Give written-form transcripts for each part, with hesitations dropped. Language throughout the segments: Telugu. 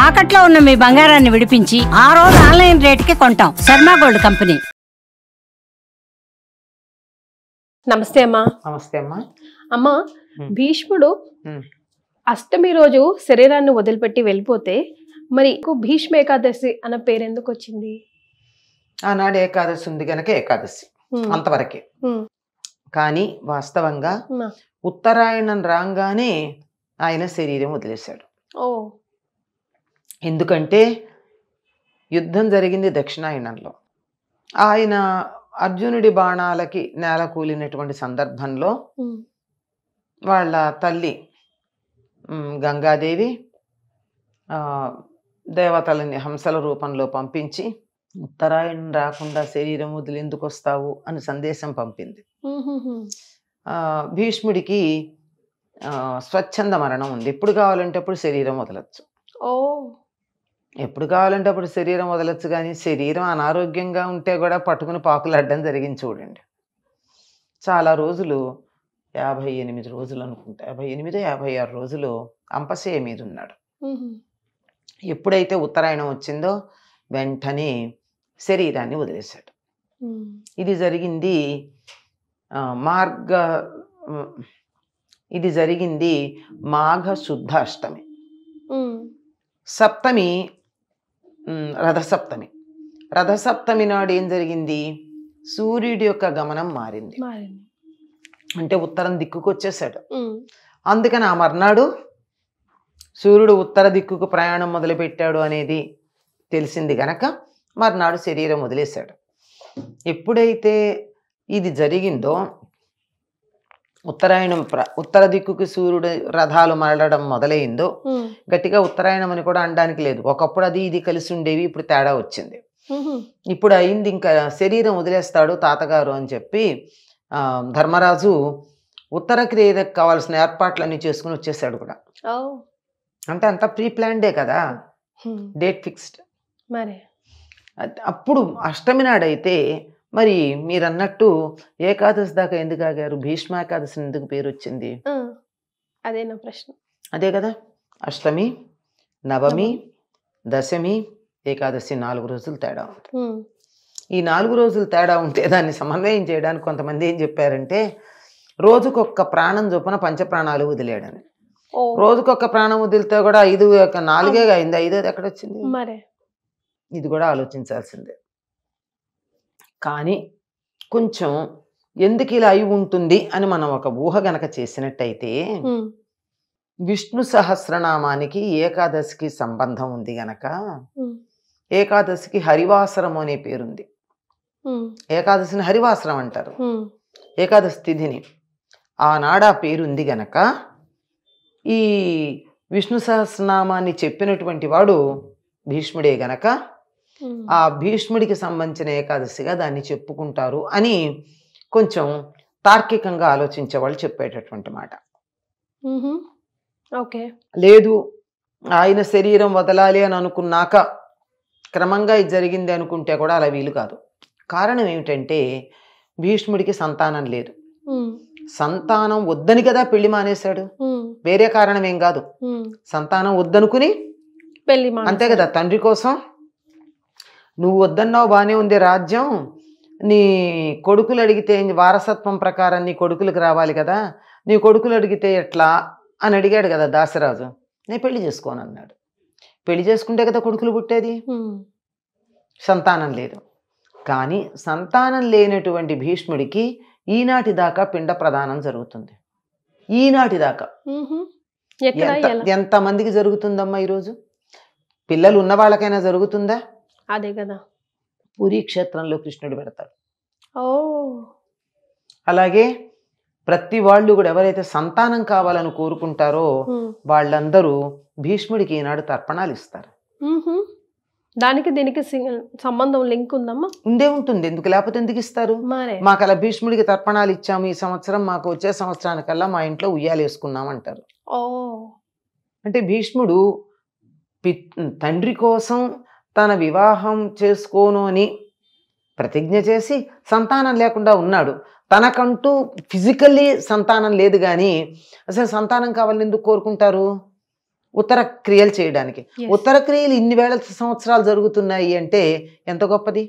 తాకట్లో ఉన్న మీ బంగారాన్ని విడిపించి ఆ రోజు ఆన్లైన్ రేటుకి కొంటాం. Sharma gold company. నమస్తే అమ్మా. నమస్తే అమ్మా. అమ్మా, భీష్ముడు అష్టమి రోజు శరీరాన్ని వదిలిపెట్టి వెళ్ళిపోతే మరి భీష్మ ఏకాదశి అన్న పేరు ఎందుకు వచ్చింది? ఆనాడు ఏకాదశి ఉంది గనక ఏకాదశి అంతవరకే. కానీ వాస్తవంగా ఉత్తరాయణం రాగానే ఆయన శరీరం వదిలేశాడు. ఎందుకంటే యుద్ధం జరిగింది దక్షిణాయనంలో. ఆయన అర్జునుడి బాణాలకి నేల కూలినటువంటి సందర్భంలో వాళ్ళ తల్లి గంగాదేవి దేవతలని హంసల రూపంలో పంపించి ఉత్తరాయణం రాకుండా శరీరం వదిలి ఎందుకు వస్తావు అని సందేశం పంపింది. భీష్ముడికి స్వచ్ఛంద మరణం ఉంది. ఎప్పుడు కావాలంటే అప్పుడు శరీరం వదలచ్చు. ఎప్పుడు కావాలంటే అప్పుడు శరీరం వదలచ్చు. కానీ శరీరం అనారోగ్యంగా ఉంటే కూడా పట్టుకుని పాకులాడడం జరిగింది చూడండి. చాలా రోజులు 58 రోజులు అనుకుంటా, 58, 56 రోజులు అంపశయ్య మీద ఉన్నాడు. ఎప్పుడైతే ఉత్తరాయణం వచ్చిందో వెంటనే శరీరాన్ని వదిలేశాడు. ఇది జరిగింది మాఘ శుద్ధ అష్టమి. సప్తమి రథసప్తమి. రథసప్తమి నాడు ఏం జరిగింది? సూర్యుడి యొక్క గమనం మారింది. అంటే ఉత్తరం దిక్కుకు వచ్చేసాడు. అందుకని ఆ మర్నాడు సూర్యుడు ఉత్తర దిక్కుకు ప్రయాణం మొదలుపెట్టాడు అనేది తెలిసింది గనక మర్నాడు శరీరం వదిలేశాడు. ఎప్పుడైతే ఇది జరిగిందో ఉత్తర దిక్కుకి సూర్యుడు రథాలు మరలడం మొదలైందో, గట్టిగా ఉత్తరాయణం అని కూడా అనడానికి లేదు. ఒకప్పుడు అది ఇది కలిసి ఉండేవి, ఇప్పుడు తేడా వచ్చింది. ఇప్పుడు అయింది, ఇంకా శరీరం వదిలేస్తాడు తాతగారు అని చెప్పి ధర్మరాజు ఉత్తర క్రియకు కావాల్సిన ఏర్పాట్లన్నీ చేసుకుని వచ్చేసాడు కూడా. అంటే అంతా ప్రీ ప్లాన్డే కదా, డేట్ ఫిక్స్డ్. అప్పుడు అష్టమి నాడైతే మరి మీరు అన్నట్టు ఏకాదశి దాకా ఎందుకు ఆగారు? భీష్మ ఏకాదశి ఎందుకు పేరు వచ్చింది? అదే నా ప్రశ్న. అదే కదా, అష్టమి, నవమి, దశమి, ఏకాదశి 4 రోజులు తేడా ఉంటుంది. ఈ 4 రోజులు తేడా ఉంటే దాన్ని సమన్వయం చేయడానికి కొంతమంది ఏం చెప్పారంటే రోజుకొక్క ప్రాణం చొప్పున పంచప్రాణాలు వదిలేయడని. రోజుకొక్క ప్రాణం వదిలితే కూడా 5 4 అయింది, 5 ఎక్కడ వచ్చింది? ఇది కూడా ఆలోచించాల్సిందే. కానీ కొంచెం ఎందుకు ఇలా అయి ఉంటుంది అని మనం ఒక ఊహ గనక చేసినట్టయితే విష్ణు సహస్రనామానికి ఏకాదశికి సంబంధం ఉంది గనక ఏకాదశికి హరివాసరం అనే పేరుంది. ఏకాదశిని హరివాసరం అంటారు, ఏకాదశి తిథిని. ఆనాడు ఆ పేరుంది గనక ఈ విష్ణు సహస్రనామాన్ని చెప్పినటువంటి వాడు భీష్ముడే గనక ఆ భీష్ముడికి సంబంధించిన ఏకాదశిగా దాన్ని చెప్పుకుంటారు అని కొంచెం తార్కికంగా ఆలోచించే వాళ్ళు చెప్పేటటువంటి మాట. లేదు, ఆయన శరీరం వదలాలి అని అనుకున్నాక క్రమంగా ఇది జరిగింది అనుకుంటే కూడా అలా వీలు కాదు. కారణం ఏమిటంటే భీష్ముడికి సంతానం లేదు. సంతానం వద్దని కదా పెళ్లి మానేశాడు, వేరే కారణం ఏం కాదు. సంతానం వద్దనుకుని పెళ్లి, అంతే కదా. తండ్రి కోసం నువ్వు వద్దన్నావు, బానే ఉంది రాజ్యం, నీ కొడుకులు అడిగితే వారసత్వం ప్రకారం నీ కొడుకులకు రావాలి కదా, నీ కొడుకులు అడిగితే ఎట్లా అని అడిగాడు కదా దాసరాజు. నేను పెళ్లి చేసుకోను అన్నాడు. పెళ్లి చేసుకుంటే కదా కొడుకులు పుట్టేది. సంతానం లేదు. కానీ సంతానం లేనటువంటి భీష్ముడికి ఈనాటి దాకా పిండ ప్రదానం జరుగుతుంది. ఈనాటి దాకా ఎంతమందికి జరుగుతుందమ్మా ఈరోజు? పిల్లలు ఉన్న వాళ్ళకైనా జరుగుతుందా? అదే కదా, పూరీ క్షేత్రంలో కృష్ణుడు పెడతాడు. అలాగే ప్రతి వాళ్ళు కూడా ఎవరైతే సంతానం కావాలని కోరుకుంటారో వాళ్ళందరూ భీష్ముడికి ఈనాడు తర్పణాలు ఇస్తారు. దానికి దీనికి సంబంధం లింక్ ఉందమ్మా? ఉండే ఉంటుంది, ఎందుకు లేకపోతే ఎందుకు ఇస్తారు? మాకు అలా భీష్ముడికి తర్పణాలు ఇచ్చాము ఈ సంవత్సరం, మాకు వచ్చే సంవత్సరానికల్లా మా ఇంట్లో ఉయ్యాలేసుకున్నాం అంటారు. అంటే భీష్ముడు తండ్రి కోసం తన వివాహం చేసుకోను అని ప్రతిజ్ఞ చేసి సంతానం లేకుండా ఉన్నాడు. తనకంటూ ఫిజికల్లీ సంతానం లేదు, కానీ అసలు సంతానం కావాలని ఎందుకు కోరుకుంటారు? ఉత్తర క్రియలు చేయడానికి. Yes. ఉత్తర క్రియలు ఇన్ని వేల సంవత్సరాలు జరుగుతున్నాయి అంటే ఎంత గొప్పది.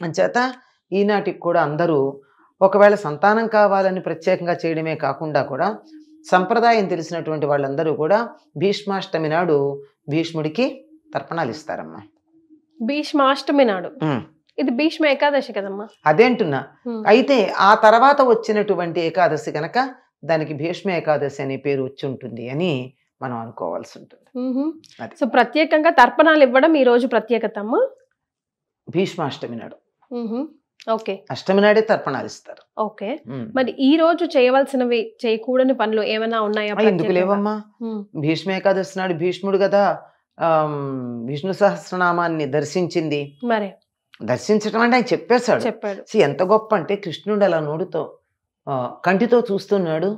అంచేత ఈనాటికి కూడా అందరూ ఒకవేళ సంతానం కావాలని ప్రత్యేకంగా చేయడమే కాకుండా కూడా సంప్రదాయం తెలిసినటువంటి వాళ్ళందరూ కూడా భీష్మాష్టమి నాడు భీష్ముడికి తర్పణాలు ఇస్తారమ్మా. భీష్మాష్టమి నాడు. ఇది భీష్మ ఏకాదశి కదమ్మా. అదేంటున్నా. అయితే ఆ తర్వాత వచ్చినటువంటి ఏకాదశి కనుక దానికి భీష్మ ఏకాదశి అనే పేరు వచ్చి ఉంటుంది అని మనం అనుకోవాల్సి ఉంటుంది. సో ప్రత్యేకంగా తర్పణాలు ఇవ్వడం ఈ రోజు ప్రత్యేకత అమ్మా. భీష్మాష్టమి నాడు. ఓకే. అష్టమి నాడే తర్పణాలు ఇస్తారు. ఓకే. మరి ఈ రోజు చేయవలసినవి చేయకూడని పనులు ఏమైనా ఉన్నాయా? ఎందుకు లేవమ్మా. భీష్మ ఏకాదశి నాడు భీష్ముడు కదా విష్ణు సహస్రనామాన్ని దర్శించింది. మరి దర్శించడం అంటే ఆయన చెప్పాడు. ఎంత గొప్ప అంటే కృష్ణుడు అలా నోటితో కంటితో చూస్తున్నాడు,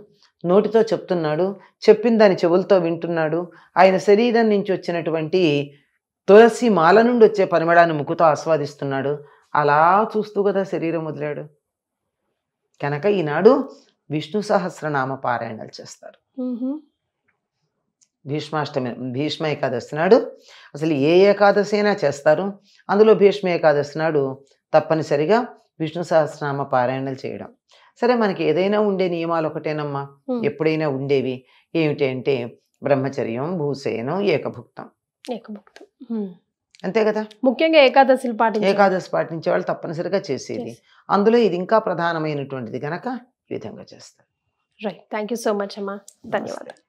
నోటితో చెప్తున్నాడు, చెప్పిన దాని చెవులతో వింటున్నాడు. ఆయన శరీరం నుంచి వచ్చినటువంటి తులసి మాల నుండి వచ్చే పరిమళాన్ని ముక్కుతో ఆస్వాదిస్తున్నాడు. అలా చూస్తూ కదా శరీరం వదిలాడు. కనుక ఈనాడు విష్ణు సహస్రనామ పారాయణాలు చేస్తారు. భీష్మ ఏకాదశి నాడు అసలు ఏ ఏకాదశి అయినా చేస్తారు. అందులో భీష్మ ఏకాదశి నాడు తప్పనిసరిగా విష్ణు సహస్రనామ పారాయణాలు చేయడం. సరే, మనకి ఏదైనా ఉండే నియమాలు ఒకటేనమ్మా, ఎప్పుడైనా ఉండేవి. ఏమిటి అంటే బ్రహ్మచర్యం, భూసేనం, ఏకభుక్తం. అంతే కదా. ముఖ్యంగా ఏకాదశి పాటించే వాళ్ళు తప్పనిసరిగా చేసేది. అందులో ఇది ఇంకా ప్రధానమైనటువంటిది కనుక ఈ విధంగా చేస్తారు. Right. Thank you so much అమ్మా. ధన్యవాదాలు.